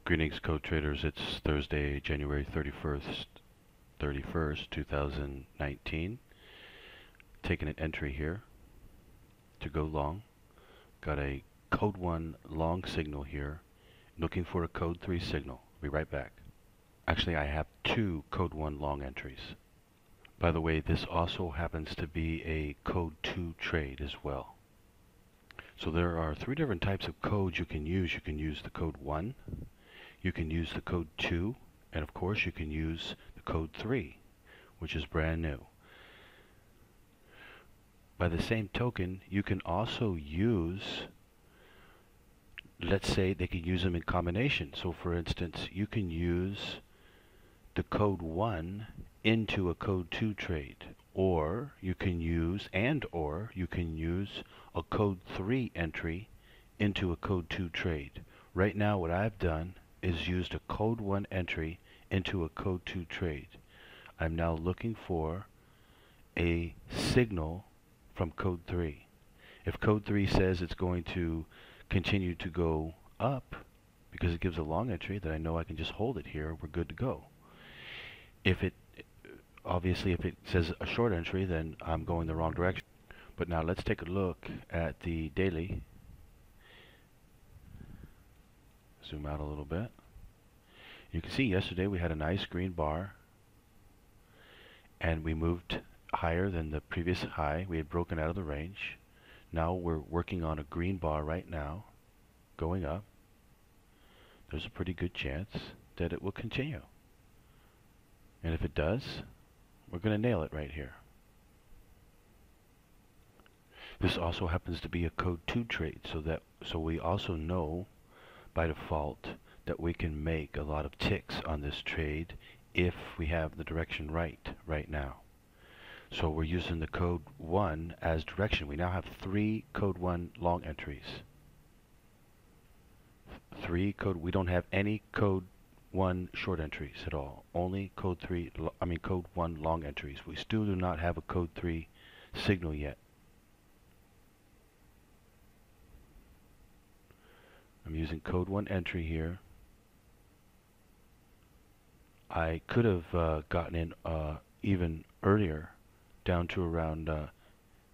Greetings, code traders. It's Thursday, January 31st, 2019. Taking an entry here to go long. Got a code 1 long signal here. Looking for a code 3 signal. Be right back. Actually, I have two code 1 long entries. By the way, this also happens to be a code 2 trade as well. So there are three different types of codes you can use. You can use the code 1. You can use the code 2, and of course you can use the code 3, which is brand new. By the same token, you can also use, let's say they can use them in combination. So for instance, you can use the code 1 into a code 2 trade, or you can use, or you can use a code 3 entry into a code 2 trade. Right now what I've done is used a code 1 entry into a code 2 trade. I'm now looking for a signal from code 3. If code 3 says it's going to continue to go up because it gives a long entry, then I know I can just hold it here. We're good to go. Obviously if it says a short entry, then I'm going the wrong direction. But now let's take a look at the daily. Zoom out a little bit. You can see yesterday we had a nice green bar and we moved higher than the previous high. We had broken out of the range. Now we're working on a green bar right now, going up. There's a pretty good chance that it will continue. And if it does, we're going to nail it right here. This also happens to be a code 2 trade, so we also know by default that we can make a lot of ticks on this trade if we have the direction right now. So we're using the code 1 as direction. We now have 3 code 1 long entries. We don't have any code 1 short entries at all. Only code 1 long entries. We still do not have a code 3 signal yet. I'm using code 1 entry here. I could have gotten in even earlier, down to around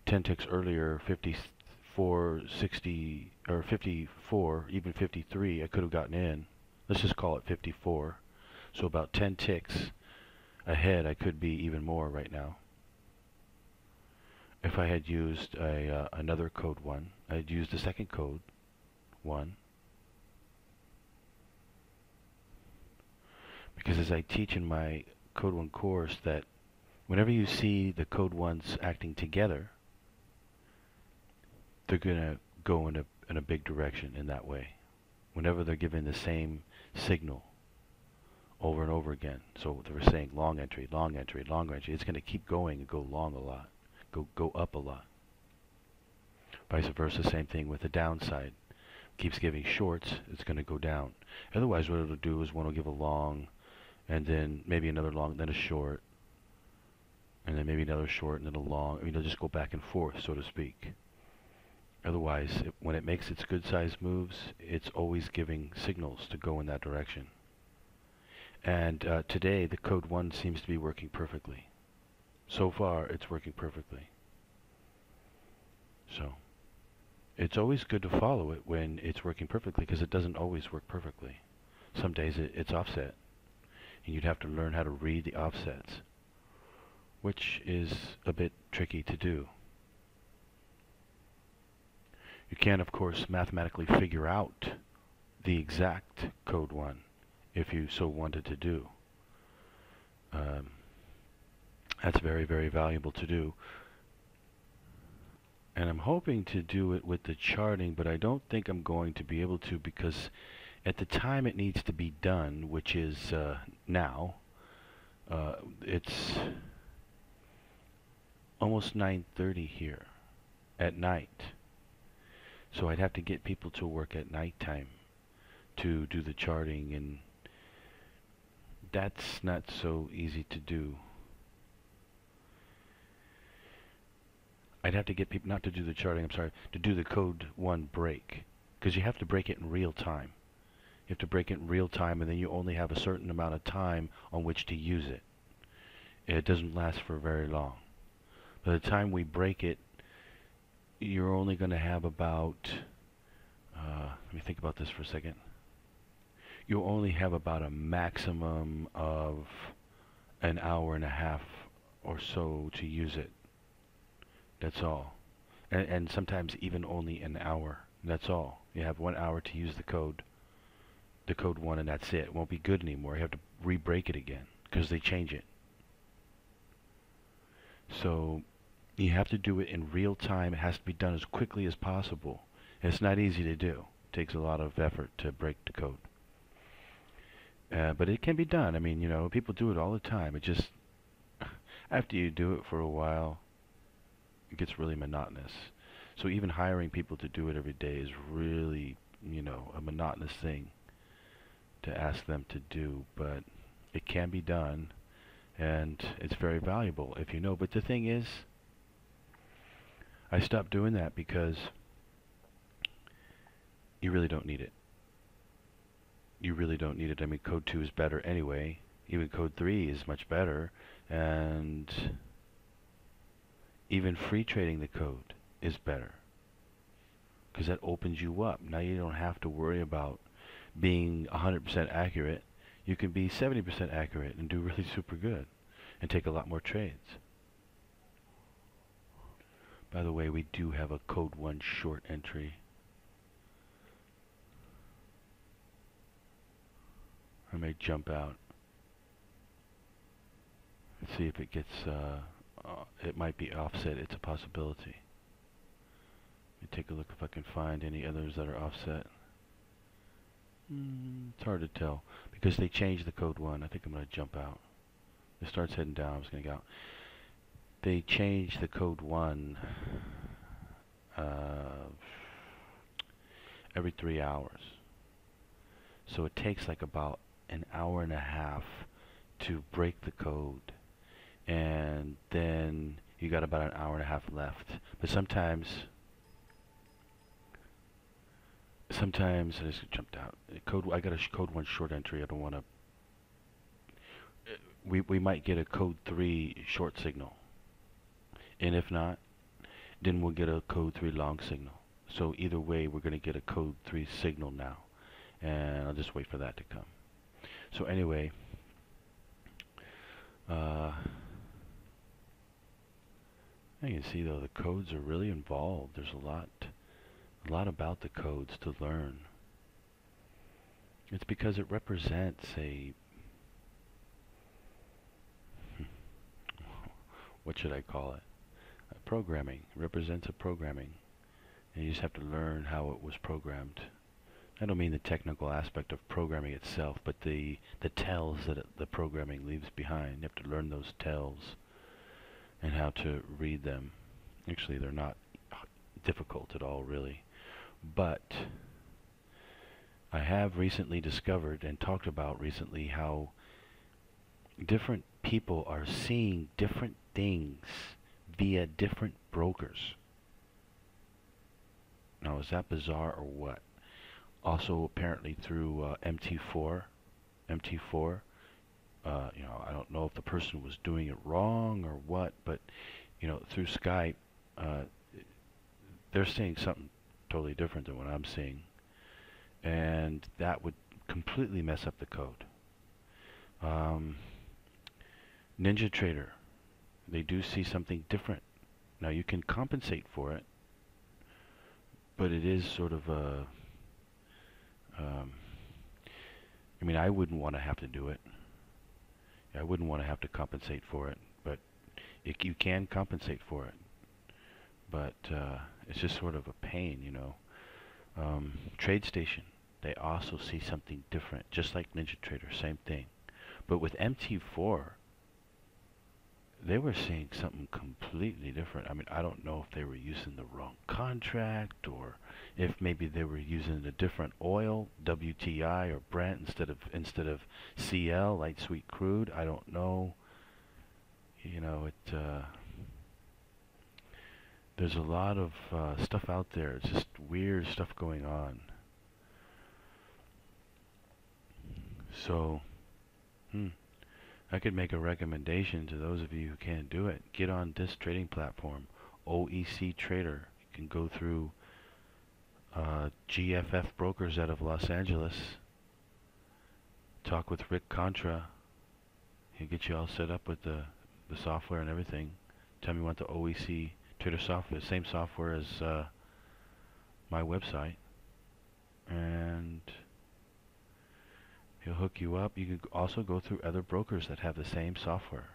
10 ticks earlier, 54, 60, or 54, even 53. I could have gotten in. Let's just call it 54. So about 10 ticks ahead, I could be even more right now. If I had used another code 1, I'd used the second code 1. Because as I teach in my code 1 course, that whenever you see the code 1s acting together, they're going to go in a big direction in that way. Whenever they're given the same signal over and over again. So if we're saying long entry, long entry, long entry, it's going to keep going and go long a lot, go up a lot. Vice versa, same thing with the downside. Keeps giving shorts, it's going to go down. Otherwise what it'll do is one will give a long, and then maybe another long, then a short, and then maybe another short, and then a long. I mean, it'll just go back and forth, so to speak. Otherwise, when it makes its good size moves, it's always giving signals to go in that direction. And today, the code 1 seems to be working perfectly. So far, it's working perfectly. So, it's always good to follow it when it's working perfectly, because it doesn't always work perfectly. Some days it's offset. And you'd have to learn how to read the offsets, which is a bit tricky to do. You can, of course, mathematically figure out the exact code 1 if you so wanted to do. That's very, very valuable to do. And I'm hoping to do it with the charting, but I don't think I'm going to be able to, because at the time it needs to be done, which is now, it's almost 9:30 here at night. So I'd have to get people to work at nighttime to do the charting, and that's not so easy to do. I'd have to get people not to do the charting, I'm sorry, to do the code 1 break, because you have to break it in real time. You have to break it in real time, and then you only have a certain amount of time on which to use it. It doesn't last for very long. By the time we break it, you're only going to have about, let me think about this for a second. You'll only have about a maximum of an hour and a half or so to use it. That's all. And sometimes even only an hour. That's all. You have 1 hour to use the code 1, and that's it. It won't be good anymore. You have to re-break it again because they change it. So you have to do it in real time. It has to be done as quickly as possible. And it's not easy to do. It takes a lot of effort to break the code. But it can be done. I mean, people do it all the time. It just, after you do it for a while, it gets really monotonous. So even hiring people to do it every day is really, a monotonous thing to ask them to do. But it can be done, and it's very valuable if you know. But the thing is, I stopped doing that because you really don't need it. You really don't need it. I mean, Code 2 is better anyway. Even Code 3 is much better. And even free trading the code is better, because that opens you up. Now you don't have to worry about being 100% accurate. You can be 70% accurate and do really super good and take a lot more trades. By the way, we do have a Code 1 short entry. I may jump out. Let's see if it gets, it might be offset. It's a possibility. Let me take a look if I can find any others that are offset. It's hard to tell because they changed the Code 1. I think I'm going to jump out. It starts heading down. I'm just going to go out. They changed the Code 1 every 3 hours. So it takes like about an hour and a half to break the code, and then you got about an hour and a half left. But sometimes I just jumped out. I got a Code 1 short entry. I don't want to. We might get a Code 3 short signal, and if not, then we'll get a Code 3 long signal. So either way, we're going to get a Code 3 signal now, and I'll just wait for that to come. So anyway, you can see though the codes are really involved. There's a lot about the codes to learn. It's because it represents what should I call it? Programming. It represents a programming, and you just have to learn how it was programmed. I don't mean the technical aspect of programming itself, but the tells that the programming leaves behind. You have to learn those tells and how to read them. Actually, they're not difficult at all, really. But I have recently discovered and talked about recently how different people are seeing different things via different brokers. Now, is that bizarre or what? Also, apparently through MT4. I don't know if the person was doing it wrong or what, but through Skype, they're seeing something totally different than what I'm seeing, and that would completely mess up the code. NinjaTrader, they do see something different. Now you can compensate for it, but it is sort of a I mean, I wouldn't want to have to do it. I wouldn't want to have to compensate for it, but you can compensate for it. But it's just sort of a pain, TradeStation, they also see something different, just like NinjaTrader, same thing. But with MT4, they were seeing something completely different. I mean, I don't know if they were using the wrong contract, or if maybe they were using a different oil, WTI or Brent instead of CL, light sweet crude. I don't know. There's a lot of stuff out there. It's just weird stuff going on. So, hmm, I could make a recommendation to those of you who can't do it. Get on this trading platform, OEC Trader. You can go through GFF Brokers out of Los Angeles. Talk with Rick Contra. He'll get you all set up with the software and everything. Tell me you want the OEC Trader software, the same software as my website, and he'll hook you up. You can also go through other brokers that have the same software,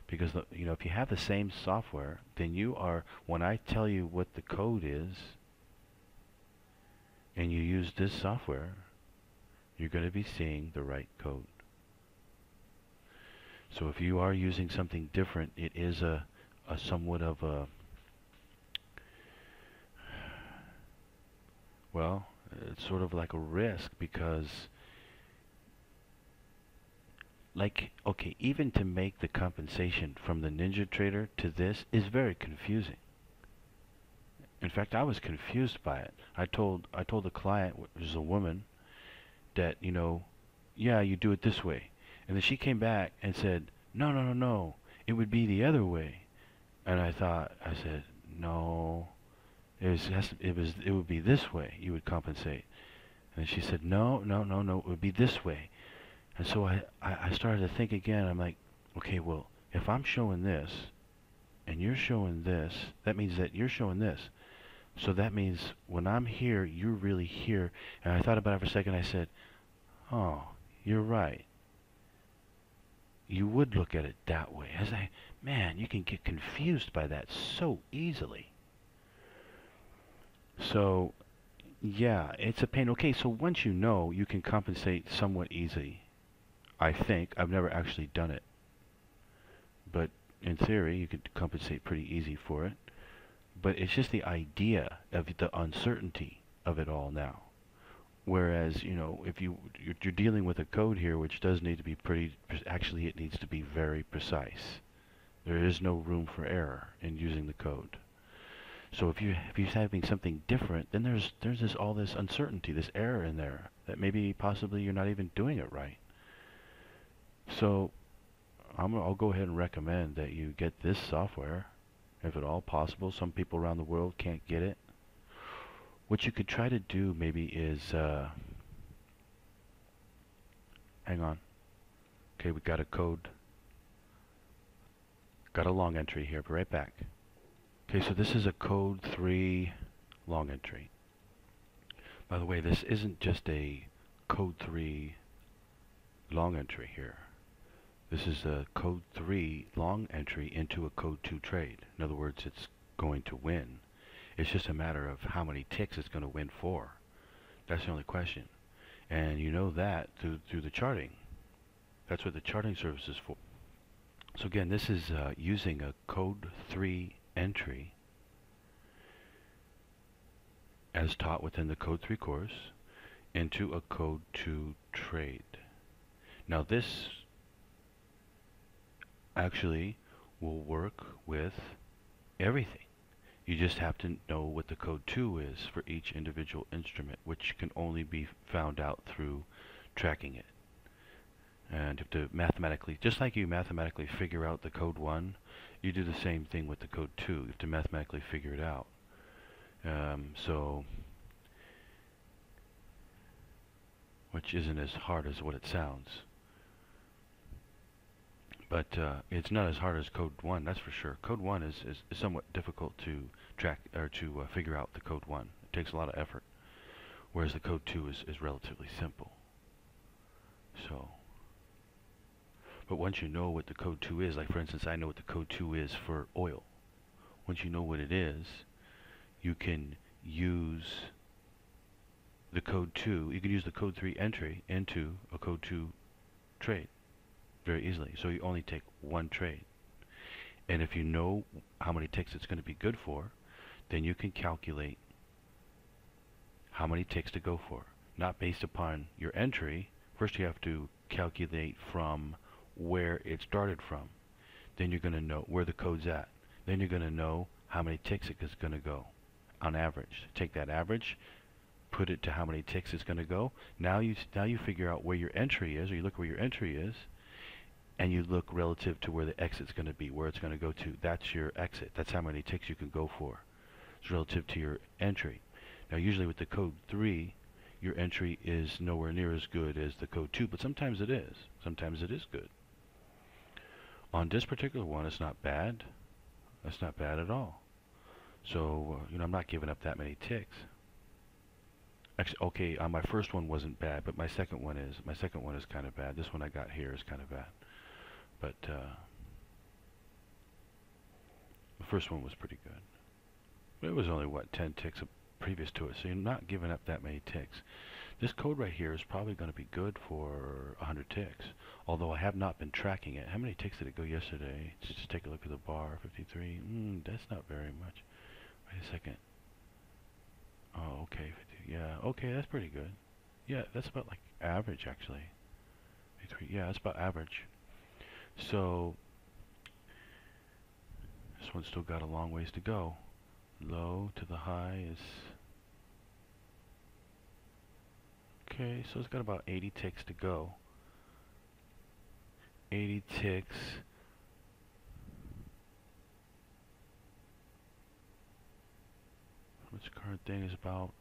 because if you have the same software, then you are, when I tell you what the code is and you use this software, you're going to be seeing the right code. So if you are using something different, it is a somewhat of a, well, it's sort of like a risk, because okay, even to make the compensation from the NinjaTrader to this is very confusing. In fact, I was confused by it. I told the client, which is a woman, that yeah, you do it this way, and then she came back and said, no, it would be the other way. And I said, no, it would be this way. You would compensate. And she said, no, it would be this way. And so I started to think again. I'm like, okay, well, if I'm showing this and you're showing this, that means that you're showing this. So that means when I'm here, you're really here. And I thought about it for a second. I said, oh, you're right. You would look at it that way. Man, you can get confused by that so easily. So, yeah, it's a pain. Okay, so once you know, you can compensate somewhat easy. I think. I've never actually done it. But in theory, you could compensate pretty easy for it. But it's just the idea of the uncertainty of it all now. Whereas, if you're dealing with a code here which does need to be actually it needs to be very precise. There is no room for error in using the code. So if you're having something different, then there's all this uncertainty, this error in there, that maybe possibly you're not even doing it right. So I'll go ahead and recommend that you get this software, if at all possible. Some people around the world can't get it. What you could try to do maybe is, hang on. Okay, we got a code. Got a long entry here. Be right back. Okay, so this is a code 3 long entry. By the way, this isn't just a code 3 long entry here. This is a code 3 long entry into a code 2 trade. In other words, it's going to win. It's just a matter of how many ticks it's going to win for. That's the only question. And you know that through the charting. That's what the charting service is for. So again, this is using a code 3 entry as taught within the code 3 course into a code 2 trade. Now this actually will work with everything. You just have to know what the code 2 is for each individual instrument, which can only be found out through tracking it. And you have to mathematically, just like you mathematically figure out the code 1, you do the same thing with the code 2. You have to mathematically figure it out. Which isn't as hard as what it sounds. But it's not as hard as code 1, that's for sure. Code 1 is somewhat difficult to track or to figure out the code 1. It takes a lot of effort, whereas the code 2 is relatively simple. So, but once you know what the code 2 is, like for instance, I know what the code 2 is for oil. Once you know what it is, you can use the code 2. You can use the code 3 entry into a code 2 trade very easily. So you only take one trade. And if you know how many ticks it's going to be good for, then you can calculate how many ticks to go for. Not based upon your entry. First you have to calculate from where it started from. Then you're going to know where the code's at. Then you're going to know how many ticks it's going to go on average. Take that average, put it to how many ticks it's going to go. Now you figure out where your entry is, or you look where your entry is, and you look relative to where the exit's going to be, where it's going to go to. That's your exit. That's how many ticks you can go for. It's relative to your entry. Now usually with the code 3, your entry is nowhere near as good as the code 2, but sometimes it is. Sometimes it is good. On this particular one, it's not bad. It's not bad at all. So, I'm not giving up that many ticks. Actually, okay, my first one wasn't bad, but my second one is. My second one is kind of bad. This one I got here is kind of bad. But the first one was pretty good. It was only, 10 ticks previous to it, so you're not giving up that many ticks. This code right here is probably going to be good for 100 ticks, although I have not been tracking it. How many ticks did it go yesterday? Just take a look at the bar, 53. That's not very much. Wait a second. Oh, okay. Yeah, okay, that's pretty good. Yeah, that's about like average, actually. 53. Yeah, that's about average. So, this one's still got a long ways to go. Low to the high is... Okay, so it's got about 80 ticks to go. 80 ticks. What's the current thing is about?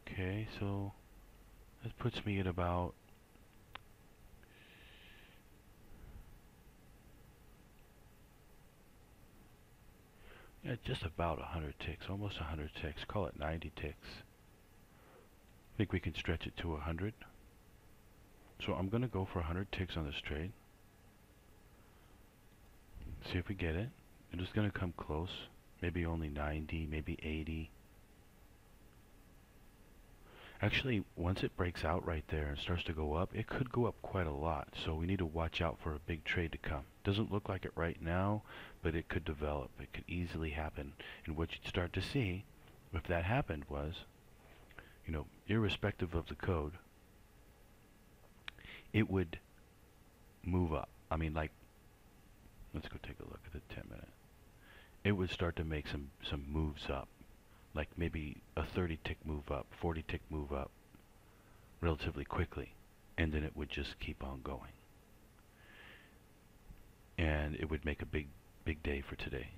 Okay, so that puts me at about... Yeah, just about 100 ticks, almost 100 ticks. Call it 90 ticks. I think we can stretch it to 100. So I'm going to go for 100 ticks on this trade. See if we get it. I'm just going to come close. Maybe only 90, maybe 80. Actually, once it breaks out right there and starts to go up, it could go up quite a lot. So we need to watch out for a big trade to come. Doesn't look like it right now, but it could develop. It could easily happen. And what you'd start to see, if that happened, was, irrespective of the code, it would move up. I mean, like, let's go take a look at the 10-minute. It would start to make some moves up. Like maybe a 30 tick move up, 40 tick move up relatively quickly, and then it would just keep on going. And it would make a big day for today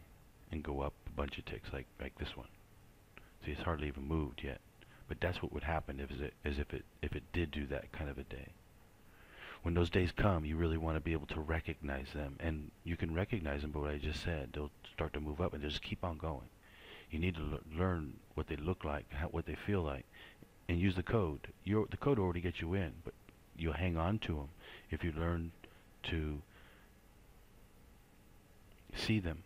and go up a bunch of ticks like this one. See, it's hardly even moved yet. But that's what would happen if it did do that kind of a day. When those days come, you really want to be able to recognize them, and you can recognize them by what I just said. They'll start to move up and just keep on going. You need to learn what they look like, what they feel like, and use the code. The code already gets you in, but you'll hang on to them if you learn to see them.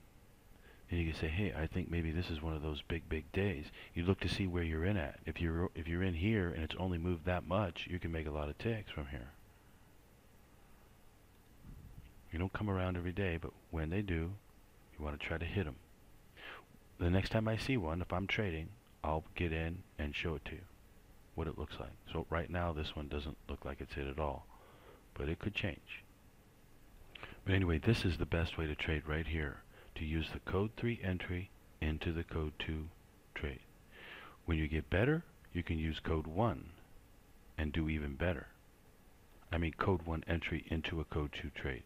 And you can say, hey, I think maybe this is one of those big days. You look to see where you're in at. If you're in here and it's only moved that much, you can make a lot of ticks from here. You don't come around every day, but when they do, you want to try to hit them. The next time I see one, if I'm trading, I'll get in and show it to you, what it looks like. So right now, this one doesn't look like it's hit at all, but it could change. But anyway, this is the best way to trade right here, to use the code 3 entry into the code 2 trade. When you get better, you can use code 1 and do even better. I mean code 1 entry into a code 2 trade.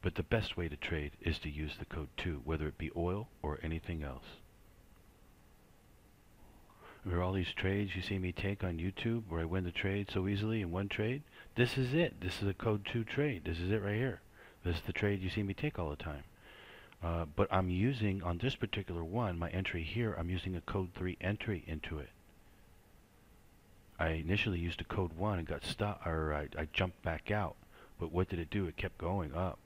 But the best way to trade is to use the code 2, whether it be oil or anything else. Remember all these trades you see me take on YouTube where I win the trade so easily in one trade? This is it. This is a code 2 trade. This is it right here. This is the trade you see me take all the time. But I'm using, on this particular one, my entry here, I'm using a code 3 entry into it. I initially used a code 1 and got stuck, or I jumped back out. But what did it do? It kept going up.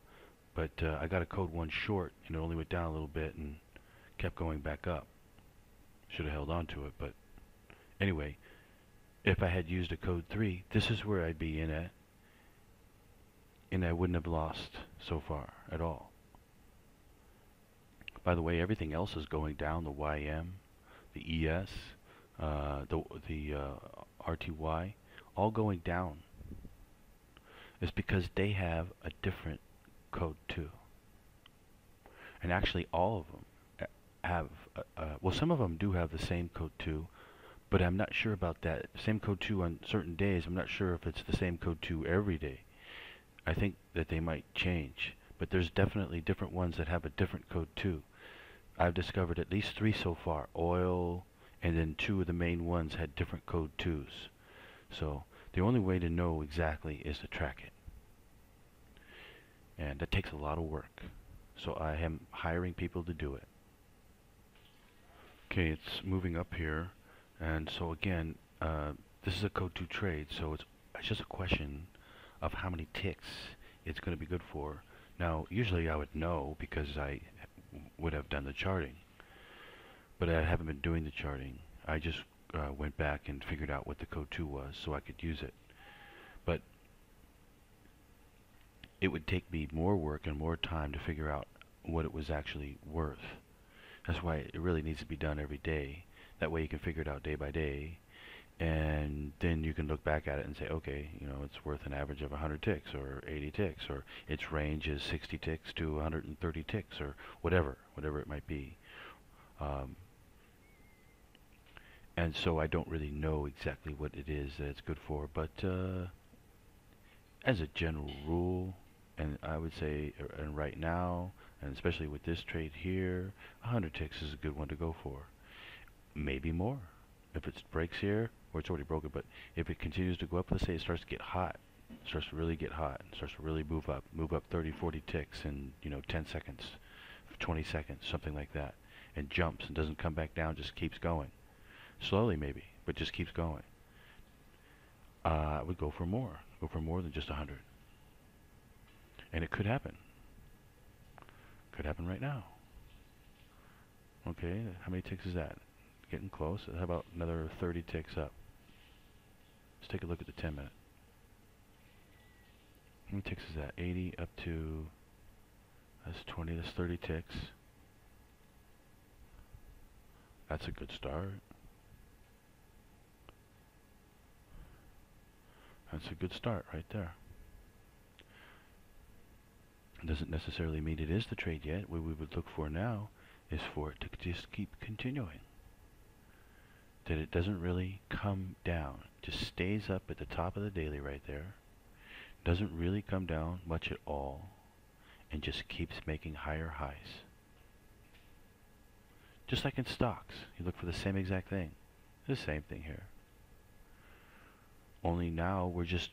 But I got a code 1 short, and it only went down a little bit and kept going back up. Should have held on to it, but anyway, if I had used a code 3, this is where I'd be in at, and I wouldn't have lost so far at all. By the way, everything else is going down, the YM, the ES, the RTY, all going down. It's because they have a different code 2. And actually all of them have, well, some of them do have the same code 2, But I'm not sure about that. Same code 2 on certain days. I'm not sure if it's the same code 2 every day. I think that they might change. But there's definitely different ones that have a different code 2. I've discovered at least 3 so far. Oil, and then 2 of the main ones had different code 2s. So the only way to know exactly is to track it. And that takes a lot of work. So I am hiring people to do it. Okay, it's moving up here. And so again, this is a code 2 trade, so it's just a question of how many ticks it's going to be good for. Now, usually I would know because I would have done the charting, but I haven't been doing the charting. I just went back and figured out what the code 2 was so I could use it. But it would take me more work and more time to figure out what it was actually worth. That's why it really needs to be done every day. That way you can figure it out day by day, and then you can look back at it and say, okay, you know, it's worth an average of 100 ticks or 80 ticks, or its range is 60 ticks to 130 ticks, or whatever it might be. And so I don't really know exactly what it is that it's good for, but as a general rule, and I would say, and right now, and especially with this trade here, 100 ticks is a good one to go for. Maybe more if it breaks here, or it's already broken. But if it continues to go up, let's say it starts to get hot, starts to really get hot, and starts to really move up 30, 40 ticks in 10 seconds, 20 seconds, something like that, and jumps and doesn't come back down, just keeps going, slowly maybe, but just keeps going. I would go for more than just 100, and it could happen. Could happen right now. Okay, how many ticks is that? Getting close. How about another 30 ticks up? Let's take a look at the 10 minute. How many ticks is that? 80 up to, that's 20, that's 30 ticks. That's a good start. That's a good start right there. It doesn't necessarily mean it is the trade yet. What we would look for now is for it to just keep continuing. That it doesn't really come down, just stays up at the top of the daily right there, doesn't really come down much at all, and just keeps making higher highs. Just like in stocks, you look for the same exact thing. The same thing here. Only now we're just,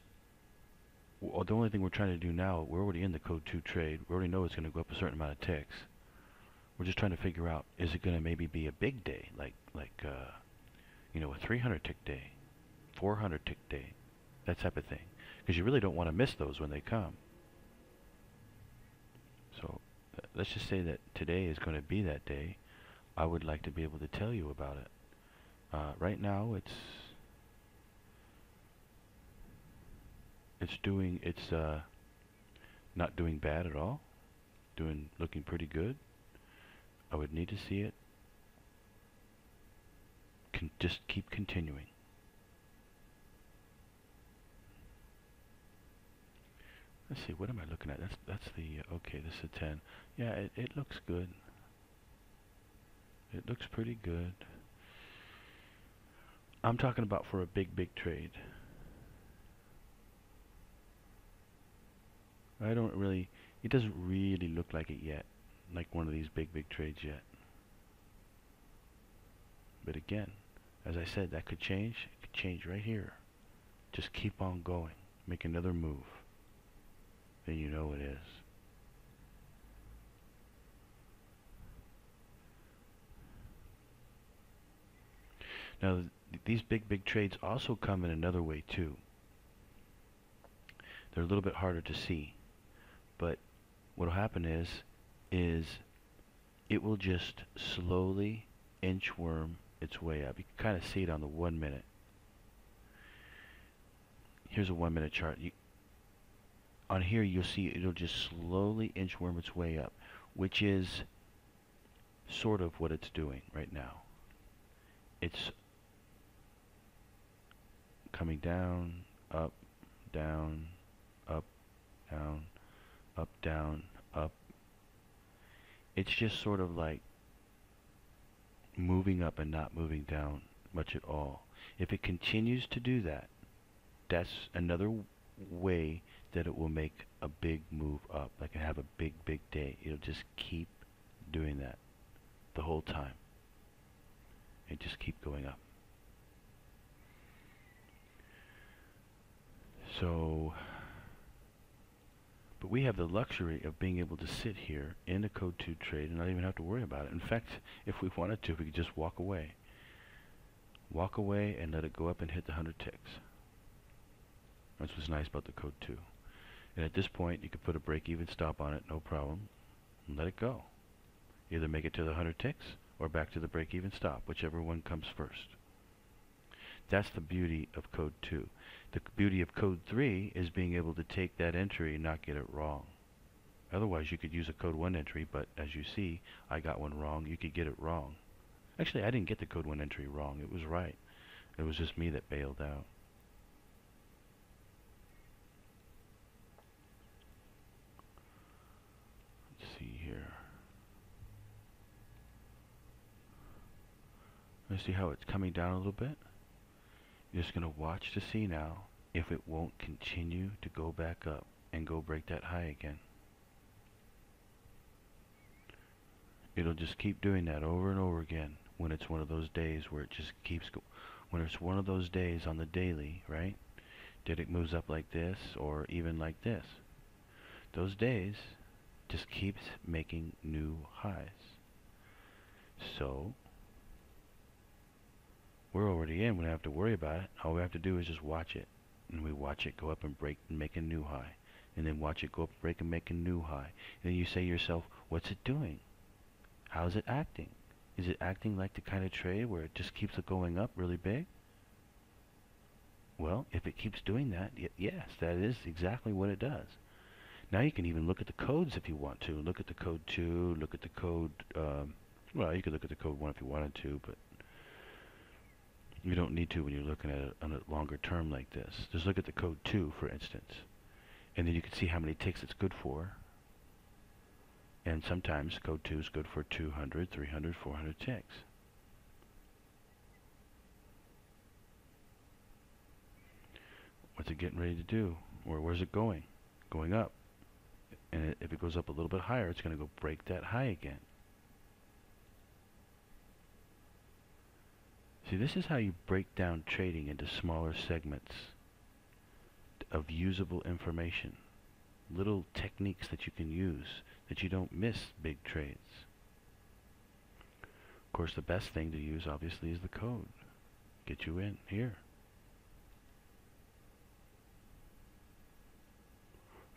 the only thing we're trying to do now, we're already in the code 2 trade, we already know it's going to go up a certain amount of ticks. We're just trying to figure out, is it going to maybe be a big day, like a 300 tick day, 400 tick day, that type of thing. Because you really don't want to miss those when they come. So let's just say that today is going to be that day. I would like to be able to tell you about it. Right now it's not doing bad at all. Looking pretty good. I would need to see it just keep continuing. Let's see, what am I looking at? That's the okay, this is a 10. Yeah, it looks good. It looks pretty good. I'm talking about for a big trade. It doesn't really look like it yet, like one of these big trades yet. But again, as I said, that could change. It could change right here. Just keep on going. Make another move. Then you know it is. Now, these big trades also come in another way too. They're a little bit harder to see. But what will happen is it will just slowly inchworm its way up. You can kind of see it on the 1 minute. Here's a 1 minute chart. On here you'll see it'll just slowly inchworm its way up, which is sort of what it's doing right now. It's coming down, up, down, up, down, up, down, up. It's just sort of like moving up and not moving down much at all. If it continues to do that, that's another way that it will make a big move up. Like have a big, big day. It'll just keep doing that the whole time. And just keep going up. So, but we have the luxury of being able to sit here in a code 2 trade and not even have to worry about it. In fact, if we wanted to, we could just walk away. Walk away and let it go up and hit the 100 ticks. That's what's nice about the code 2. And at this point, you could put a break-even stop on it, no problem, and let it go. Either make it to the 100 ticks or back to the break-even stop, whichever one comes first. That's the beauty of code 2. The beauty of code 3 is being able to take that entry and not get it wrong. Otherwise, you could use a code 1 entry, but as you see, I got one wrong. You could get it wrong. Actually, I didn't get the code 1 entry wrong. It was right. It was just me that bailed out. Let's see here. Let's see how it's coming down a little bit. You're just going to watch to see now if it won't continue to go back up and go break that high again. It'll just keep doing that over and over again when it's one of those days where it just keeps when it's one of those days on the daily, right? That it moves up like this or even like this. Those days just keeps making new highs. So we're already in. We don't have to worry about it. All we have to do is just watch it. And we watch it go up and break and make a new high. And then watch it go up and break and make a new high. And then you say to yourself, what's it doing? How's it acting? Is it acting like the kind of trade where it just keeps going up really big? Well, if it keeps doing that, yes, that is exactly what it does. Now you can even look at the codes if you want to. Look at the code 2, look at the code, well, you could look at the code 1 if you wanted to, but you don't need to when you're looking at it on a longer term like this. Just look at the code 2, for instance, and then you can see how many ticks it's good for. And sometimes code 2 is good for 200, 300, 400 ticks. What's it getting ready to do? Or where's it going? Going up. And if it goes up a little bit higher, it's going to go break that high again. See, this is how you break down trading into smaller segments of usable information. Little techniques that you can use that you don't miss big trades. Of course, the best thing to use, obviously, is the code. Get you in here.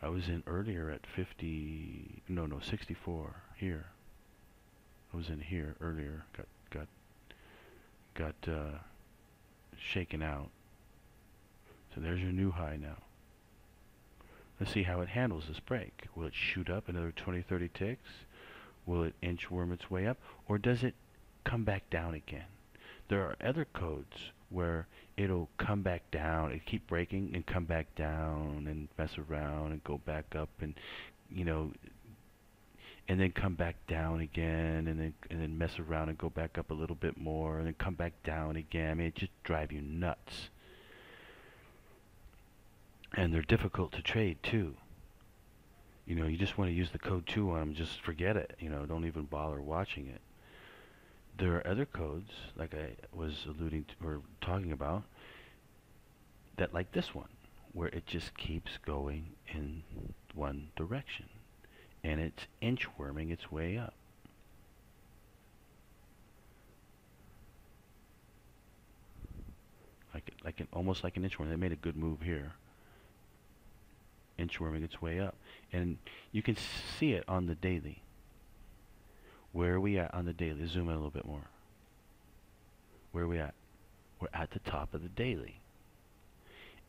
I was in earlier at 64 here. I was in here earlier, got shaken out. So there's your new high now. Let's see how it handles this break. Will it shoot up another 20, 30 ticks? Will it inchworm its way up? Or does it come back down again? There are other codes where it'll come back down, it keep breaking and come back down and mess around and go back up and, you know, and then come back down again and then mess around and go back up a little bit more and then come back down again. I mean, it just drives you nuts. And they're difficult to trade too. You know, you just want to use the code 2 on them, just forget it. You know, don't even bother watching it. There are other codes, like I was alluding to or talking about, that like this one, where it just keeps going in one direction, and it's inchworming its way up. Almost like an inchworm. They made a good move here. Inchworming its way up, and you can see it on the daily. Where are we at on the daily? Zoom in a little bit more. Where are we at? We're at the top of the daily.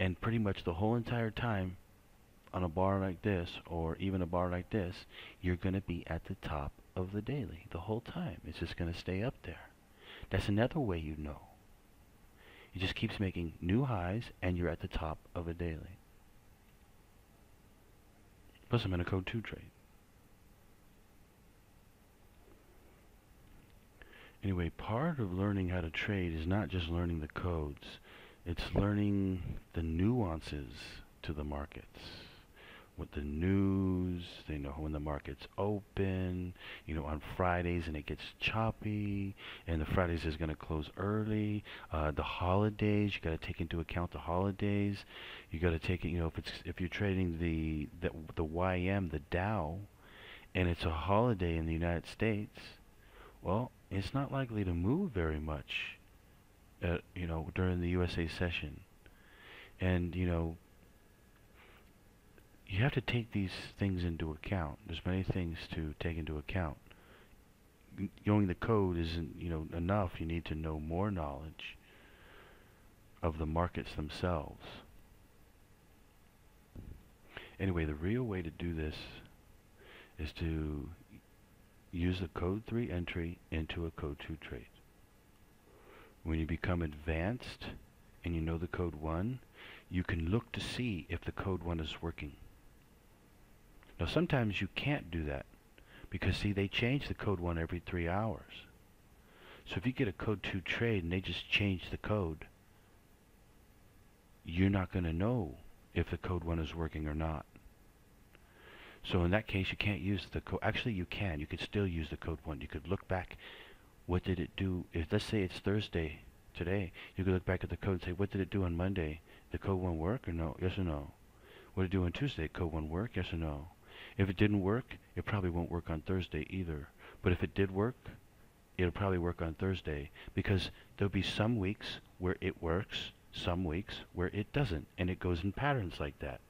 And pretty much the whole entire time on a bar like this, or even a bar like this, you're going to be at the top of the daily the whole time. It's just going to stay up there. That's another way you know. It just keeps making new highs, and you're at the top of a daily. Plus, I'm in a code 2 trade. Anyway, part of learning how to trade is not just learning the codes. It's learning the nuances to the markets. With the news, they know when the market's open, on Fridays and it gets choppy, and the Fridays is going to close early. The holidays, you got to take into account the holidays. You got to take it, if you're trading the YM, the Dow, and it's a holiday in the United States, well, it's not likely to move very much, during the USA session. And, you have to take these things into account. There's many things to take into account. Knowing the code isn't, enough. You need to know more knowledge of the markets themselves. Anyway, the real way to do this is to use the code 3 entry into a code 2 trade. When you become advanced and you know the code 1, you can look to see if the code 1 is working. Now sometimes you can't do that because, see, they change the code 1 every 3 hours. So if you get a code 2 trade and they just change the code, you're not going to know if the code 1 is working or not. So in that case, you can't use the code. Actually, you can. You could still use the code 1. You could look back. What did it do? If, let's say it's Thursday today, you could look back at the code and say, what did it do on Monday? Did code 1 work or no? Yes or no? What did it do on Tuesday? Code 1 work? Yes or no? If it didn't work, it probably won't work on Thursday either. But if it did work, it'll probably work on Thursday, because there'll be some weeks where it works, some weeks where it doesn't, and it goes in patterns like that.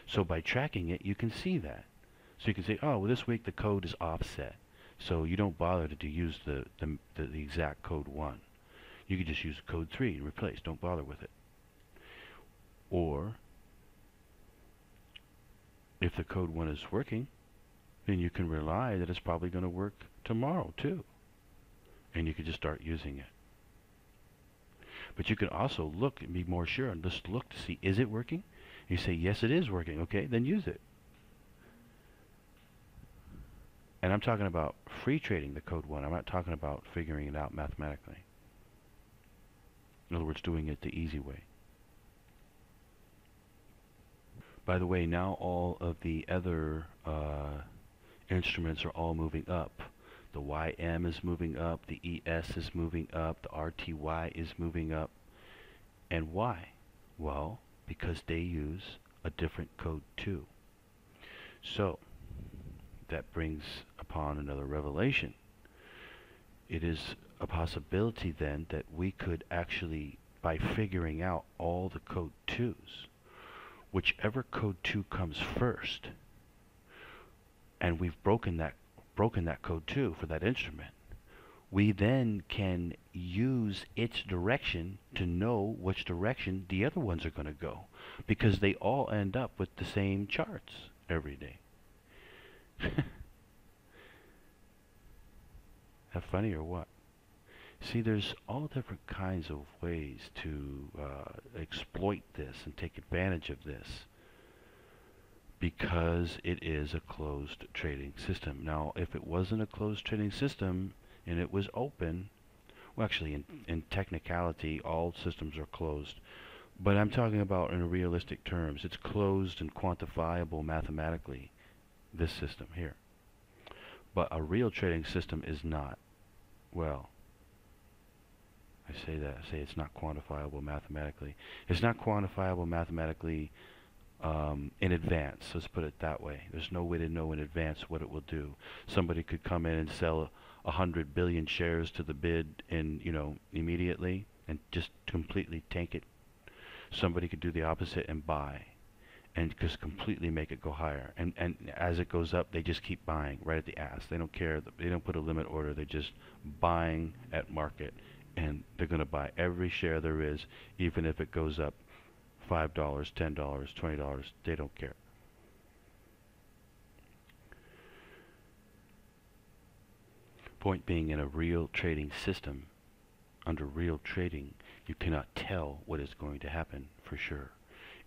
So by tracking it, you can see that. So you can say, oh, well, this week the code is offset, so you don't bother to use the exact code 1. You can just use code 3 and replace. Don't bother with it. Or if the code 1 is working, then you can rely that it's probably going to work tomorrow too, and you can just start using it. But you can also look and be more sure and just look to see, is it working? You say, yes, it is working. Okay, then use it. And I'm talking about free trading the code 1. I'm not talking about figuring it out mathematically. In other words, doing it the easy way. By the way, now all of the other instruments are all moving up. The YM is moving up, the ES is moving up, the RTY is moving up. And why? Well, because they use a different code 2. So, that brings upon another revelation. It is a possibility then that we could actually, by figuring out all the code 2s, whichever code 2 comes first, and we've broken that code 2 for that instrument, we then can use its direction to know which direction the other ones are going to go, because they all end up with the same charts every day. Have funny or what? See, there's all different kinds of ways to exploit this and take advantage of this, because it is a closed trading system. Now, if it wasn't a closed trading system and it was open, well, actually, in technicality, all systems are closed. But I'm talking about in realistic terms. It's closed and quantifiable mathematically, this system here. But a real trading system is not. Well, I say it's not quantifiable mathematically. It's not quantifiable mathematically in advance. Let's put it that way. There's no way to know in advance what it will do. Somebody could come in and sell 100 billion shares to the bid immediately and just completely tank it. Somebody could do the opposite and buy and just completely make it go higher. And as it goes up, they just keep buying right at the ass. They don't care. They don't put a limit order. They're just buying at market. And they're going to buy every share there is, even if it goes up $5, $10, $20. They don't care. Point being, in a real trading system, under real trading, you cannot tell what is going to happen for sure.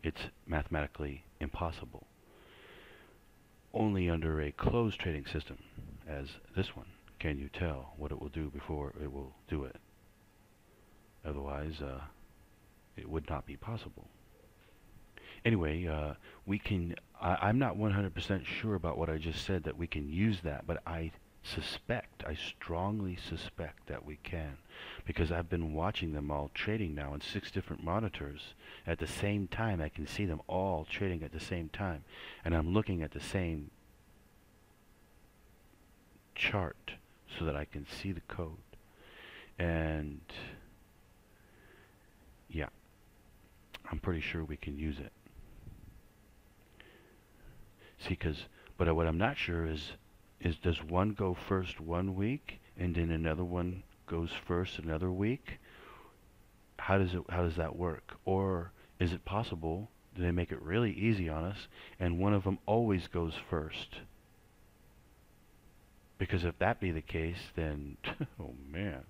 It's mathematically impossible. Only under a closed trading system, as this one, can you tell what it will do before it will do it? Otherwise, it would not be possible. Anyway, we can. I'm not 100% sure about what I just said that we can use that, but I strongly suspect that we can, because I've been watching them all trading now on 6 different monitors at the same time. I can see them all trading at the same time, and I'm looking at the same chart so that I can see the code. And yeah, I'm pretty sure we can use it. See, but what I'm not sure is does one go first one week and then another one goes first another week? How does that work? Or is it possible that they make it really easy on us and one of them always goes first? Because if that be the case, then oh man,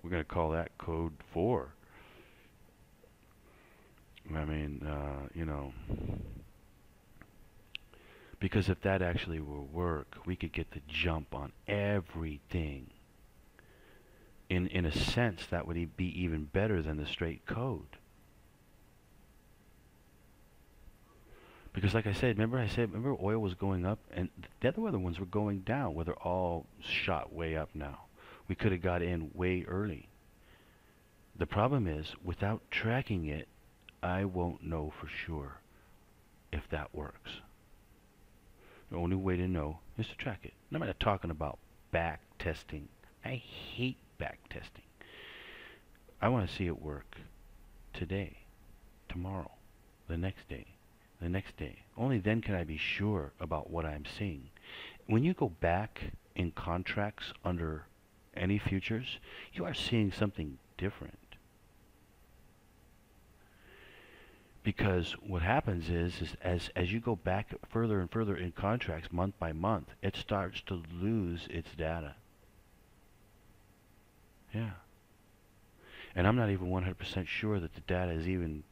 we're going to call that code 4. I mean, you know, because if that actually will work, we could get the jump on everything. In a sense, that would be even better than the straight code. Because like I said, remember oil was going up and the other ones were going down, where they're all shot way up now. We could have got in way early. The problem is, without tracking it, I won't know for sure if that works. The only way to know is to track it. And I'm not talking about back testing. I hate back testing. I want to see it work today, tomorrow, the next day, the next day. Only then can I be sure about what I'm seeing. When you go back in contracts under any futures, you are seeing something different. Because what happens is as you go back further and further in contracts month by month, it starts to lose its data. Yeah. And I'm not even 100% sure that the data is even,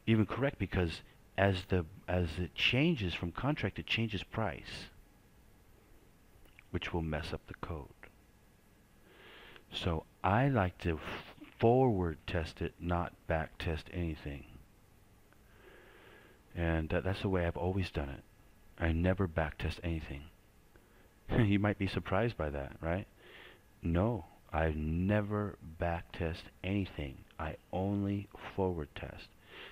even correct, because as it changes from contract, it changes price, which will mess up the code. So I like to forward test it, not back test anything. And that's the way I've always done it. I never back test anything. You might be surprised by that, right? No, I've never back test anything. I only forward test.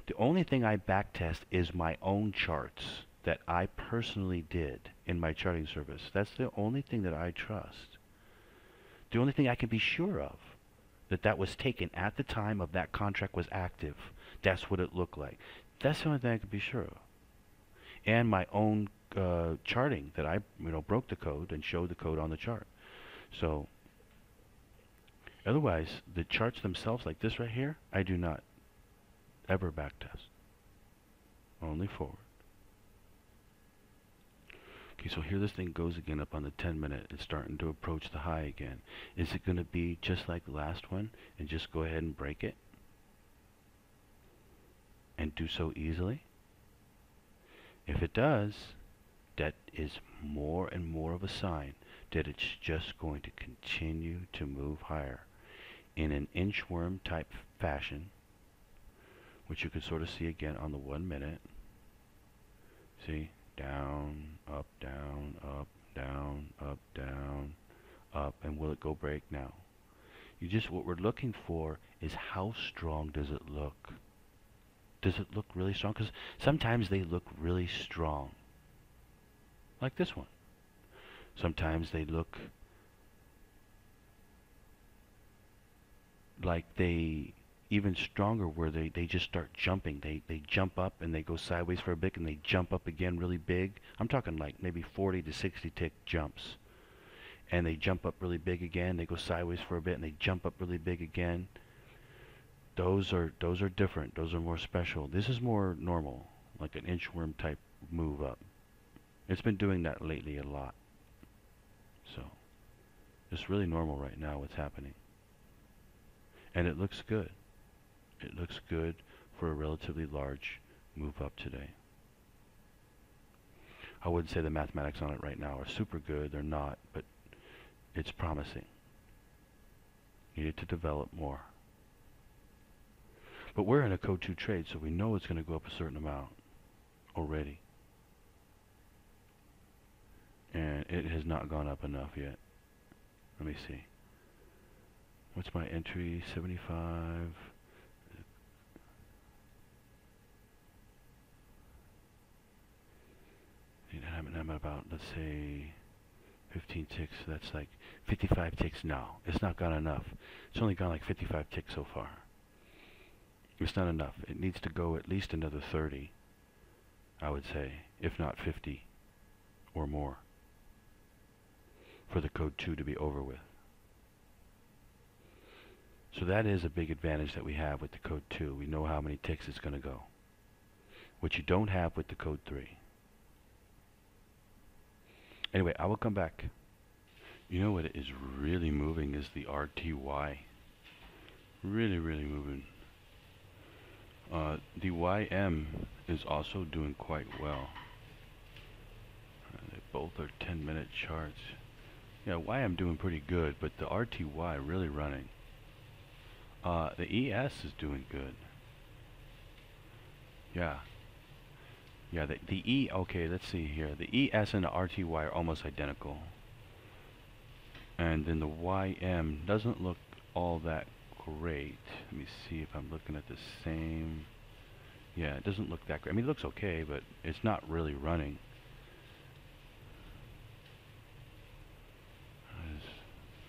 The only thing I back test is my own charts that I personally did in my charting service. That's the only thing that I trust. The only thing I can be sure of, that was taken at the time of that contract was active. That's what it looked like. That's the only thing I can be sure of. And my own charting that I broke the code and showed the code on the chart. So otherwise, the charts themselves, like this right here, I do not ever backtest. Only forward. Okay, so here this thing goes again up on the 10-minute. It's starting to approach the high again. Is it going to be just like the last one and just go ahead and break it? And do so easily? If it does, that is more and more of a sign that it's just going to continue to move higher in an inchworm type fashion, which you can sort of see again on the 1 minute. See? Down, up, down, up, down, up, down, up. And will it go break now? What we're looking for is how strong does it look? Does it look really strong? Because sometimes they look really strong. Like this one. Sometimes they look like they even stronger, where they just start jumping. They jump up and they go sideways for a bit and they jump up again really big. I'm talking like maybe 40 to 60 tick jumps. And they jump up really big again. They go sideways for a bit and they jump up really big again. Those are different. Those are more special. This is more normal, like an inchworm type move up. It's been doing that lately a lot. So it's really normal right now what's happening. And it looks good. It looks good for a relatively large move up today. I wouldn't say the mathematics on it right now are super good. They're not, but it's promising. Needed to develop more. But we're in a code 2 trade, so we know it's going to go up a certain amount already. And it has not gone up enough yet. Let me see. What's my entry? 75. I'm about, let's say, 15 ticks. That's like 55 ticks now. It's not gone enough. It's only gone like 55 ticks so far. It's not enough. It needs to go at least another 30, I would say, if not 50 or more, for the code 2 to be over with. So that is a big advantage that we have with the code 2. We know how many ticks it's going to go, which you don't have with the code 3. Anyway, I will come back. You know what is really moving is the RTY. Really, really moving. The YM is also doing quite well. They both are 10-minute charts. Yeah, YM doing pretty good, but the RTY really running. The ES is doing good. Yeah. Yeah, the E, okay, let's see here. The ES and the RTY are almost identical. And then the YM doesn't look all that great. Let me see if I'm looking at the same. Yeah, it doesn't look that great. I mean, it looks okay, but it's not really running.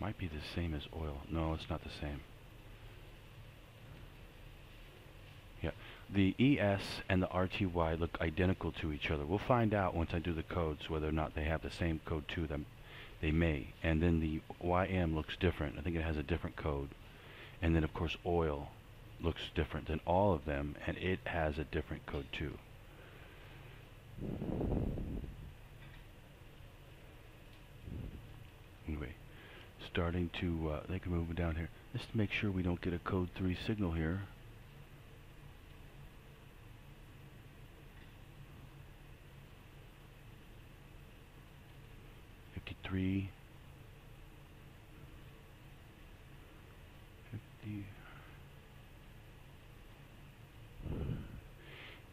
Might be the same as oil. No, it's not the same. Yeah, the ES and the RTY look identical to each other. We'll find out once I do the codes whether or not they have the same code to them. They may. And then the YM looks different. I think it has a different code. And then of course oil looks different than all of them, and it has a different code too. Anyway, starting to they can move down here. Just to make sure we don't get a code 3 signal here. .53 50.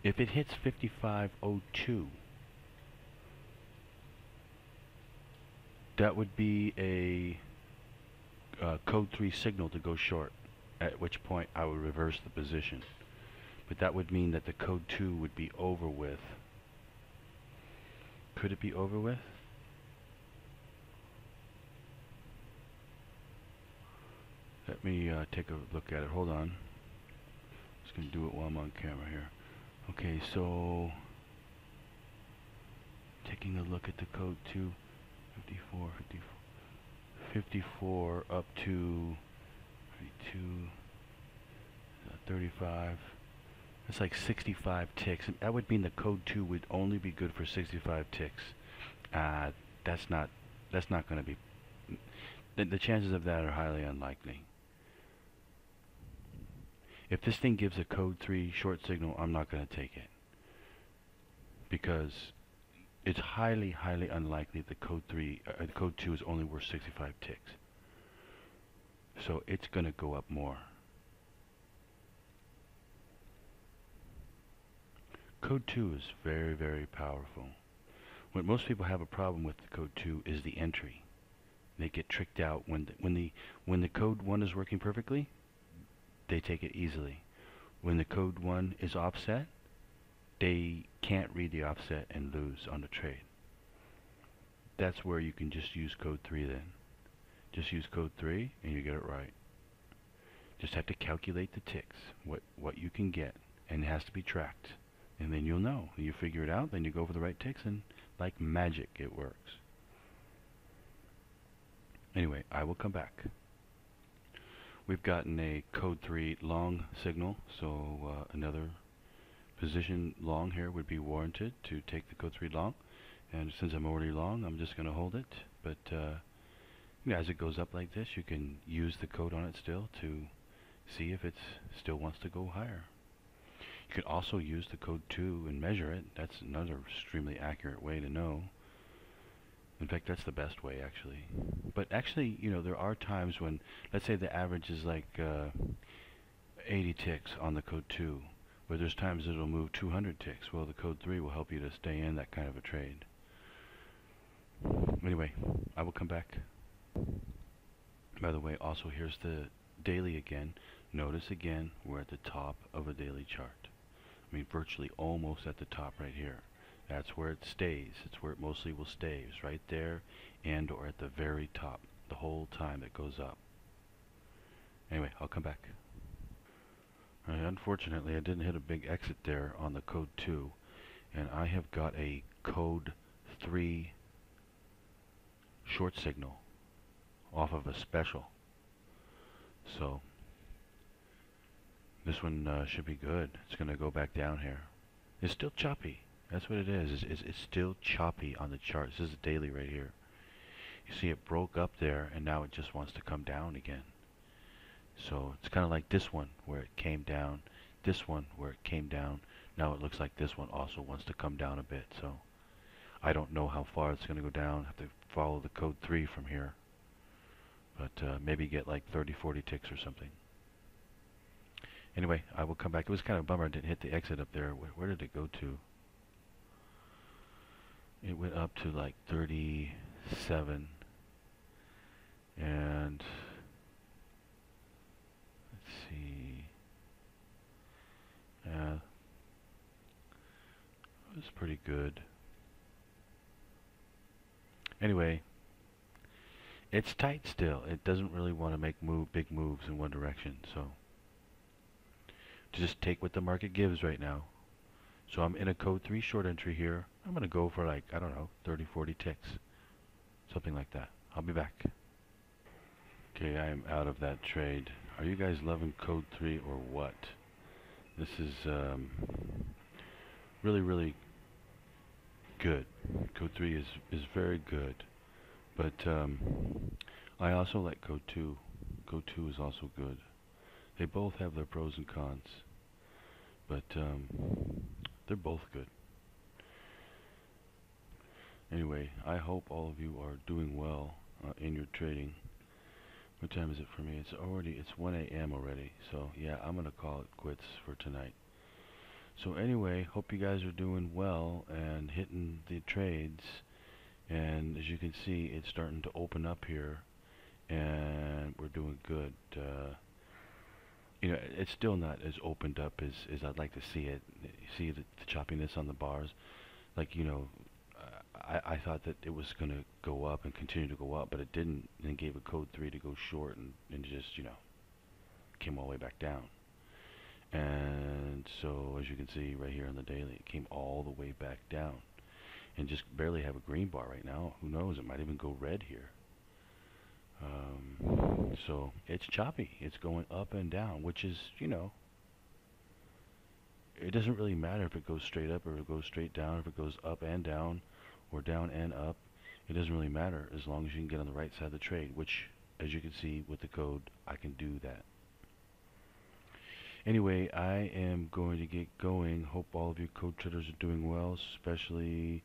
If it hits 5502, that would be a code 3 signal to go short, at which point I would reverse the position. But that would mean that the code 2 would be over with. Could it be over with? Let me take a look at it. Hold on. Just going to do it while I'm on camera here. Okay, so taking a look at the code 2, 54, 54 up to 32, 35. That's like 65 ticks. That would mean the code 2 would only be good for 65 ticks. That's not going to be. The chances of that are highly unlikely. If this thing gives a code 3 short signal, I'm not going to take it, because it's highly, highly unlikely the code 2 is only worth 65 ticks. So it's going to go up more. Code 2 is very, very powerful. What most people have a problem with the code 2 is the entry. They get tricked out when the code 1 is working perfectly. They take it easily. When the code 1 is offset, they can't read the offset and lose on the trade. That's where you can just use code 3 then. Just use code 3 and you get it right. Just have to calculate the ticks, what you can get, and it has to be tracked. And then you'll know. You figure it out, then you go for the right ticks, and like magic it works. Anyway, I will come back. We've gotten a code 3 long signal, so another position long here would be warranted to take the code 3 long. And since I'm already long, I'm just going to hold it. But as it goes up like this, you can use the code on it still to see if it still wants to go higher. You can also use the code 2 and measure it. That's another extremely accurate way to know. In fact, that's the best way, actually. But actually, there are times when, let's say the average is like 80 ticks on the code 2, but there's times it'll move 200 ticks. Well, the code 3 will help you to stay in that kind of a trade. Anyway, I will come back. By the way, also here's the daily again. Notice again, we're at the top of a daily chart. I mean, virtually almost at the top right here. That's where it stays. It's where it mostly will stay. It's right there and or at the very top the whole time it goes up. Anyway, I'll come back. Unfortunately, I didn't hit a big exit there on the code 2, and I have got a code 3 short signal off of a special. So this one should be good. It's going to go back down here. It's still choppy. That's what it is. It's still choppy on the chart. This is a daily right here. You see it broke up there, and now it just wants to come down again. So it's kind of like this one where it came down, this one where it came down. Now it looks like this one also wants to come down a bit. So I don't know how far it's going to go down. I have to follow the code 3 from here. But maybe get like 30-40 ticks or something. Anyway, I will come back. It was kind of a bummer I didn't hit the exit up there. Where did it go to? It went up to like 37. And let's see. Yeah, it was pretty good. Anyway, it's tight still. It doesn't really want to make big moves in one direction. So just take what the market gives right now. So I'm in a code 3 short entry here. I'm going to go for like, I don't know, 30-40 ticks. Something like that. I'll be back. Okay, I am out of that trade. Are you guys loving code 3 or what? This is really, really good. Code 3 is very good. But I also like code 2. Code 2 is also good. They both have their pros and cons. But they're both good. Anyway, I hope all of you are doing well in your trading. What time is it for me? It's 1 a.m. already. So yeah, I'm gonna call it quits for tonight. So anyway, hope you guys are doing well and hitting the trades. And as you can see, it's starting to open up here, and we're doing good. It's still not as opened up as I'd like to see it. You see the choppiness on the bars? Like, I thought that it was going to go up and continue to go up, but it didn't. And it gave a code 3 to go short and just, came all the way back down. And so, as you can see right here on the daily, it came all the way back down. And just barely have a green bar right now. Who knows? It might even go red here. So it's choppy. It's going up and down, which is, it doesn't really matter if it goes straight up or if it goes straight down, if it goes up and down or down and up. It doesn't really matter as long as you can get on the right side of the trade, which, as you can see with the code, I can do that. Anyway, I am going to get going. Hope all of you code traders are doing well, especially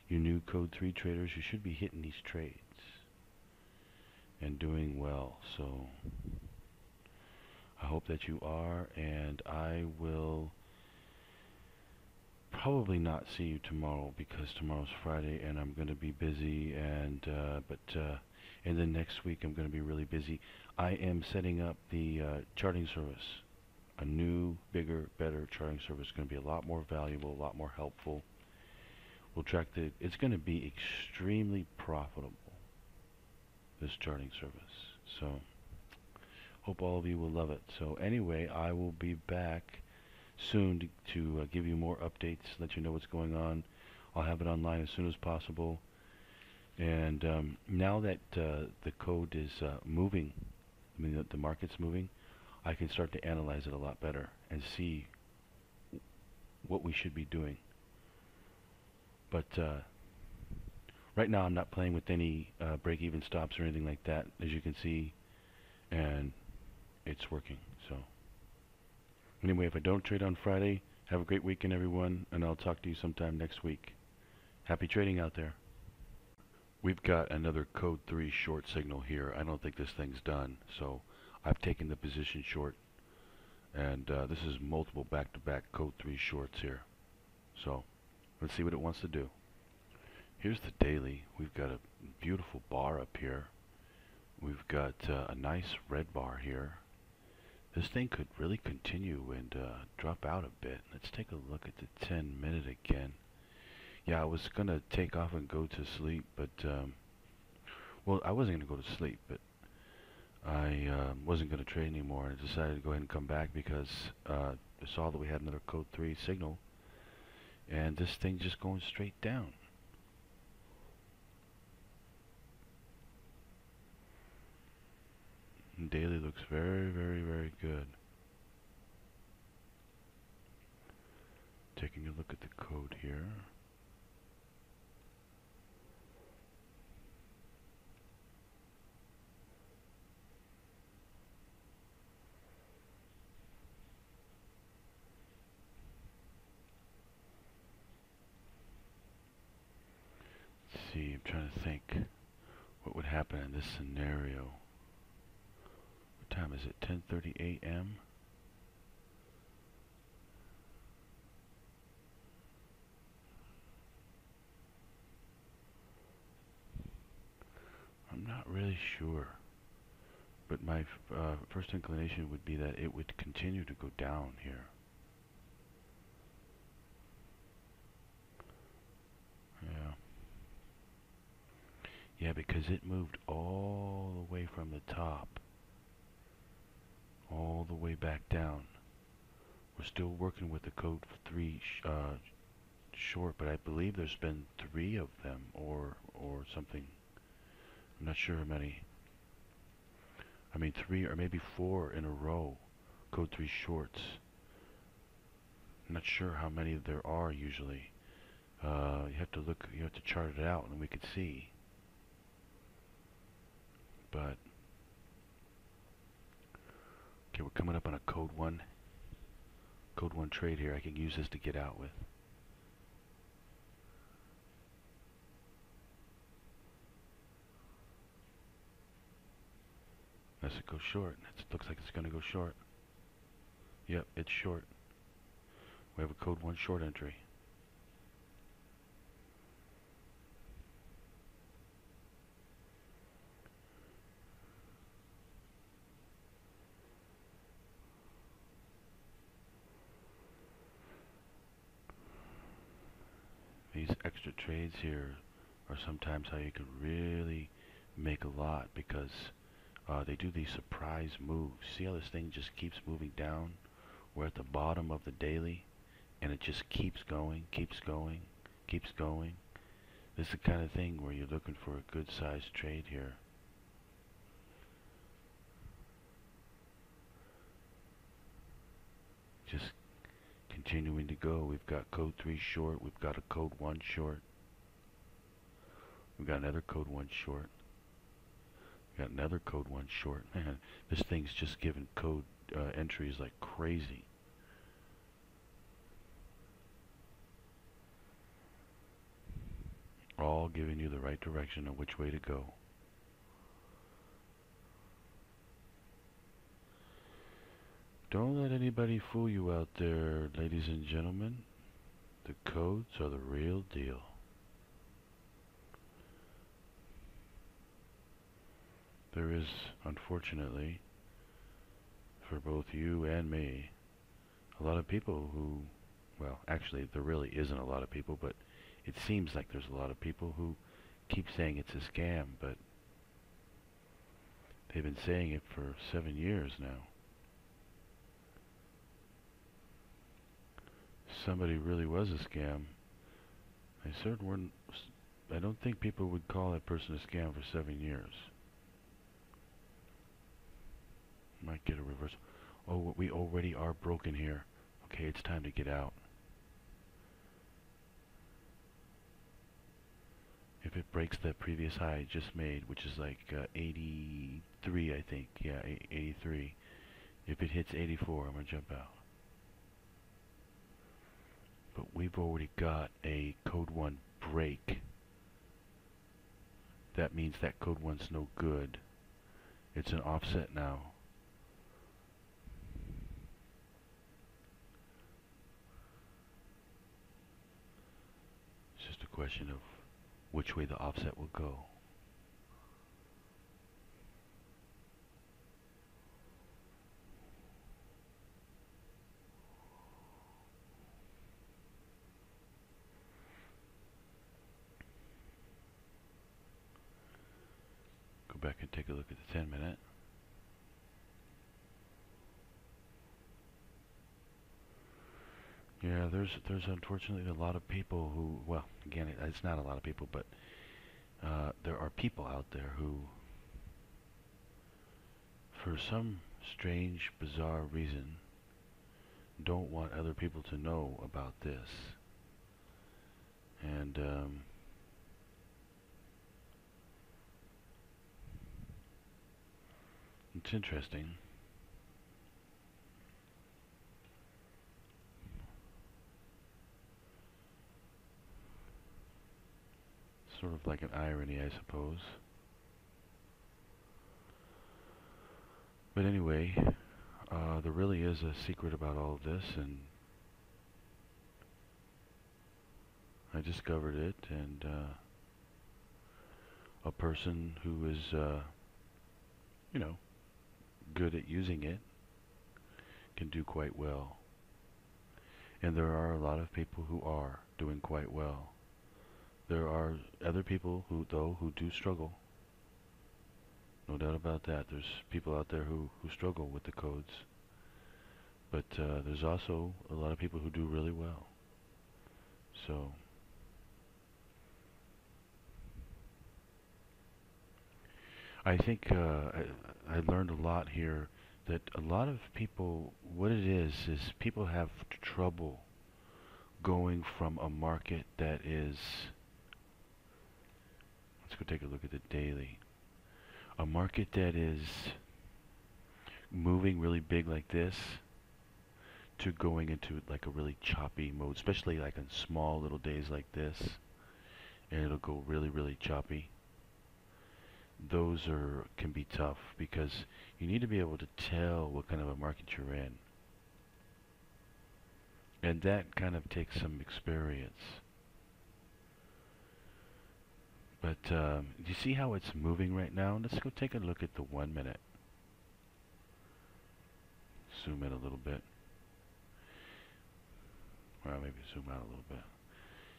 you new code 3 traders. You should be hitting these trades and doing well. So I hope that you are, and I will probably not see you tomorrow because tomorrow's Friday and I'm going to be busy, and then next week I'm going to be really busy. I am setting up the charting service. A new, bigger, better charting service. Going to be a lot more valuable, a lot more helpful. We'll track it's going to be extremely profitable, this charting service. So hope all of you will love it. So anyway, I will be back soon to give you more updates, let you know what's going on. I'll have it online as soon as possible. And now that the code is moving, I mean the market's moving, I can start to analyze it a lot better and see what we should be doing. But right now I'm not playing with any break-even stops or anything like that, as you can see, and it's working. So anyway, if I don't trade on Friday, have a great weekend, everyone, and I'll talk to you sometime next week. Happy trading out there. We've got another code 3 short signal here. I don't think this thing's done, so I've taken the position short, and this is multiple back-to-back code 3 shorts here. So let's see what it wants to do. Here's the daily. We've got a beautiful bar up here. We've got a nice red bar here. This thing could really continue and drop out a bit. Let's take a look at the 10-minute again. Yeah, I was going to take off and go to sleep, but, well, I wasn't going to go to sleep, but I wasn't going to trade anymore, and I decided to go ahead and come back because I saw that we had another code 3 signal, and this thing just going straight down. And daily looks very, very, very good. Taking a look at the code here. Let's see, I'm trying to think what would happen in this scenario. What time is it? 10:30 a.m. I'm not really sure, but my first inclination would be that it would continue to go down here. Yeah. Yeah, because it moved all the way from the top, all the way back down. We're still working with the code 3 short, but I believe there's been 3 of them, or something. I'm not sure how many. I mean 3 or maybe 4 in a row, code 3 shorts. I'm not sure how many there are usually. You have to look, you have to chart it out and we could see. But okay, we're coming up on a code 1 trade here. I can use this to get out with. Unless it goes short. It looks like it's going to go short. Yep, it's short. We have a code 1 short entry. These extra trades here are sometimes how you can really make a lot, because they do these surprise moves. See how this thing just keeps moving down? We're at the bottom of the daily, and it just keeps going, keeps going, keeps going. This is the kind of thing where you're looking for a good sized trade here. Just continuing to go. We've got code 3 short, we've got a code 1 short, we've got another code 1 short, we've got another code 1 short. Man, this thing's just giving code entries like crazy. All giving you the right direction of which way to go. Don't let anybody fool you out there, ladies and gentlemen. The codes are the real deal. There is, unfortunately, for both you and me, a lot of people who, well, actually there really isn't a lot of people, but it seems like there's a lot of people who keep saying it's a scam, but they've been saying it for 7 years now. Somebody really was a scam. I don't think people would call that person a scam for 7 years. Might get a reversal. Oh, we already are broken here. Okay, it's time to get out. If it breaks that previous high I just made, which is like 83, I think. Yeah, 83. If it hits 84, I'm going to jump out. But we've already got a code 1 break. that means that code 1's no good. It's an offset now. It's just a question of which way the offset will go. Go back and take a look at the 10-minute. Yeah, there's unfortunately a lot of people who, well, again, it's not a lot of people, but there are people out there who, for some strange, bizarre reason, don't want other people to know about this. And it's interesting. Sort of like an irony, I suppose. But anyway, there really is a secret about all of this, and I discovered it, and a person who is, you know, good at using it can do quite well. And there are a lot of people who are doing quite well. There are other people who, though, who do struggle. No doubt about that. There's people out there who struggle with the codes. But there's also a lot of people who do really well. So I think I learned a lot here that a lot of people, what it is people have trouble going from a market that is, let's go take a look at the daily. A market that is moving really big like this to going into like a really choppy mode, especially like on small little days like this, and it'll go really, really choppy. Those can be tough because you need to be able to tell what kind of a market you're in. And that kind of takes some experience. But do you see how it's moving right now? Let's go take a look at the 1 minute. Zoom in a little bit. Well, maybe zoom out a little bit.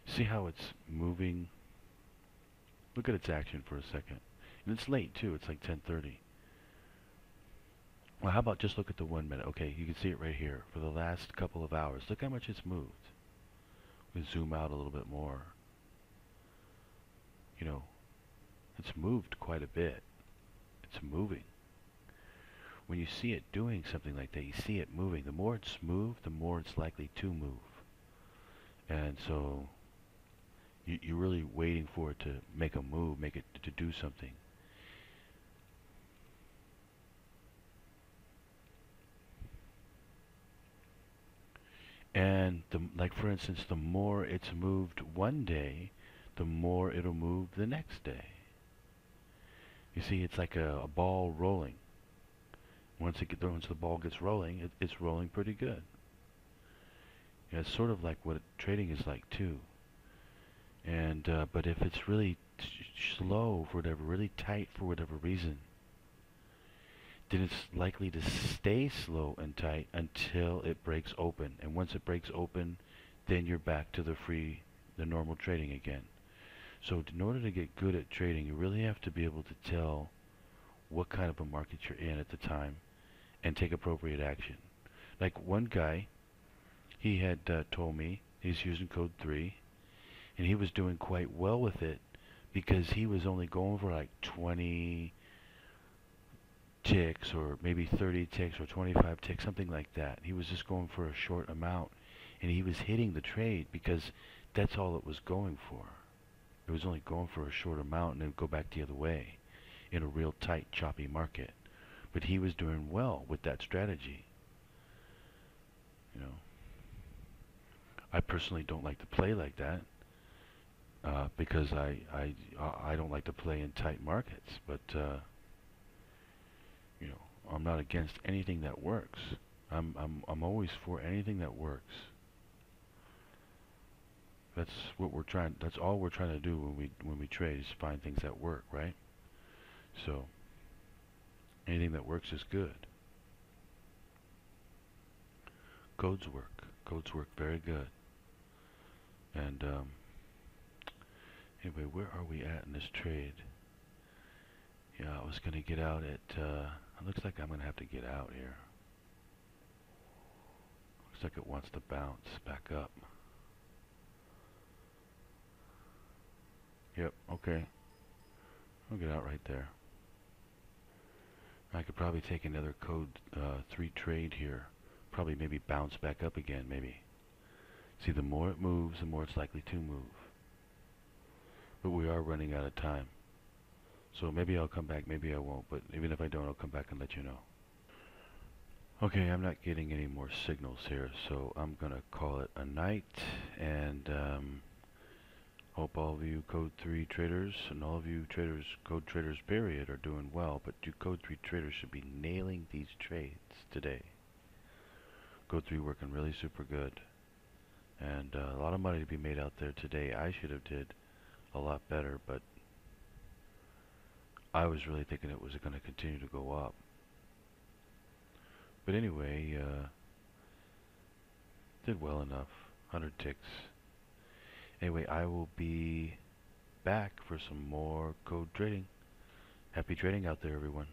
See how it's moving? Look at its action for a second. And it's late too, it's like 10:30. Well, how about just look at the 1 minute? Okay, you can see it right here. For the last couple of hours, look how much it's moved. We zoom out a little bit more. You know, it's moved quite a bit. It's moving. When you see it doing something like that, you see it moving. The more it's moved, the more it's likely to move. And so you're really waiting for it to make a move, make it to do something. And like for instance, the more it's moved one day, the more it'll move the next day. You see, it's like a ball rolling. Once the ball gets rolling, it's rolling pretty good. Yeah, it's sort of like what trading is like too. And but if it's really slow for whatever, really tight for whatever reason, then it's likely to stay slow and tight until it breaks open. And once it breaks open, then you're back to the normal trading again. So in order to get good at trading, you really have to be able to tell what kind of a market you're in at the time and take appropriate action. Like one guy, he had told me he's using code 3, and he was doing quite well with it because he was only going for like 20 ticks or maybe 30 ticks or 25 ticks, something like that. He was just going for a short amount, and he was hitting the trade because that's all it was going for. It was only going for a short amount and then go back the other way in a real tight, choppy market. But he was doing well with that strategy. You know, I personally don't like to play like that. because I don't like to play in tight markets, but you know, I'm not against anything that works. I'm always for anything that works. That's what we're trying. That's all we're trying to do when we trade is find things that work, right? So anything that works is good. Codes work. Codes work very good. And anyway, where are we at in this trade? Yeah, I was gonna get out at. It looks like I'm gonna have to get out here. Looks like it wants to bounce back up. Yep. Okay. I'll get out right there. I could probably take another code 3 trade here. Probably maybe bounce back up again. Maybe. See, the more it moves, the more it's likely to move. But we are running out of time. So maybe I'll come back, maybe I won't. But even if I don't, I'll come back and let you know. Okay, I'm not getting any more signals here, so I'm gonna call it a night, and hope all of you Code 3 traders and all of you traders, Code traders period, are doing well, but you Code 3 traders should be nailing these trades today. Code 3 working really super good, and a lot of money to be made out there today. I should have did a lot better, but I was really thinking it was going to continue to go up. But anyway, did well enough. 100 ticks. Anyway, I will be back for some more code trading. Happy trading out there, everyone.